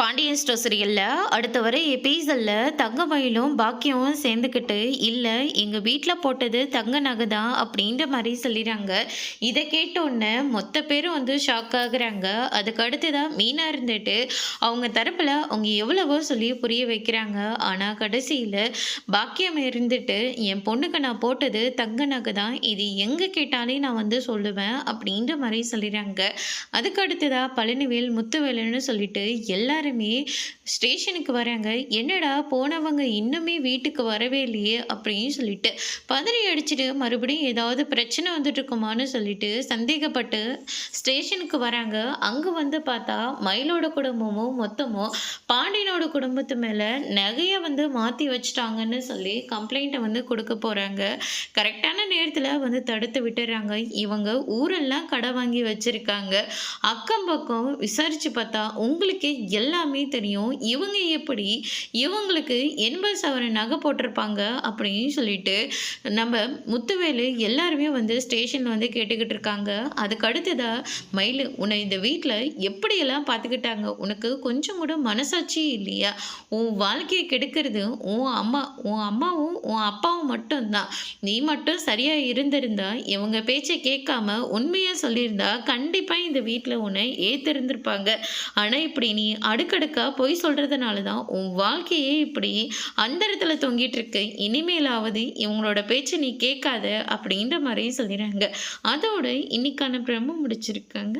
Pandian store சீரியல்ல அடுத்த வர எபிசோட்ல தங்கமயிலும் பாக்கியமும் சேர்ந்துக்கிட்டு இல்ல எங்க வீட்டில் போட்டது தங்க நகை தான் அப்படின்ற மாதிரி சொல்லிடுறாங்க. இதை கேட்டோன்னே மொத்த பேரும் வந்து ஷாக் ஆகுறாங்க. அதுக்கு அடுத்துதான் மீனா இருந்துட்டு அவங்க தரப்புல அவங்க எவ்வளவோ சொல்லி புரிய வைக்கிறாங்க. ஆனா கடைசியில பாக்கியம் இருந்துட்டு என் பொண்ணுக்கு நான் போட்டது தங்க நகை தான், இது எங்க கேட்டாலே நான் வந்து சொல்லுவேன் அப்படின்ற மாதிரி சொல்லிடுறாங்க. அதுக்கு அடுத்ததா பழனிவேல் முத்துவேலுன்னு சொல்லிட்டு எல்லாருமே ஸ்டேஷனுக்கு வராங்க. என்னடா போனவங்க இன்னுமே வீட்டுக்கு வரவே இல்லையே அப்படின்னு சொல்லிட்டு பதறி அடிச்சுட்டு மறுபடியும் ஏதாவது பிரச்சனை வந்துட்டு இருக்குமான்னு சொல்லிட்டு சந்தேகப்பட்டு ஸ்டேஷனுக்கு வராங்க. அங்க வந்து பார்த்தா மயிலோட குடும்பமும் மொத்தமும் பாண்டியனோட குடும்பத்து மேல நகையை வந்து மாத்தி வச்சுட்டாங்கன்னு சொல்லி கம்ப்ளைண்ட்டை வந்து கொடுக்க போறாங்க. கரெக்டான நேரத்துல வந்து தடுத்து விட்டுறாங்க. இவங்க ஊரெல்லாம் கடை வாங்கி வச்சிருக்காங்க. அக்கம் பக்கம் விசாரிச்சு பார்த்தா உங்களுக்கே எல்லாமே தெரியும். இவங்க எப்படி இவங்களுக்கு 80 சவரன் நகை போட்டிருப்பாங்க அப்படின்னு சொல்லிட்டு நம்ம முத்துவேலு எல்லாருமே வந்து ஸ்டேஷன்ல வந்து கேட்டுக்கிட்டு இருக்காங்க. அதுக்கு அடுத்ததா மயிலு உன்னை இந்த வீட்டில் எப்படியெல்லாம் பார்த்துக்கிட்டாங்க, உனக்கு கொஞ்சம் கூட மனசாட்சி இல்லையா? உன் வாழ்க்கையை கெடுக்கிறது உன் அம்மாவும் உன் அப்பாவும் மட்டும்தான். நீ மட்டும் சரியா இருந்திருந்தா இவங்க பேச்சை கேட்காம உண்மையா சொல்லியிருந்தா கண்டிப்பா இந்த வீட்டில் உன்னை ஏத்திருந்திருப்பாங்க. ஆனா இப்படி நீ அடுக்கடுக்கா பொய் சொல்றதுனால தான் உன் வாழ்க்கையே இப்படி அந்தரத்துல தொங்கிட்டு இருக்கு. இனிமேலாவது இவங்களோட பேச்சை நீ கேட்காத அப்படின்ற மாதிரி சொல்லிடுறாங்க. அதோட இன்னைக்கான பிரம முடிச்சிருக்காங்க.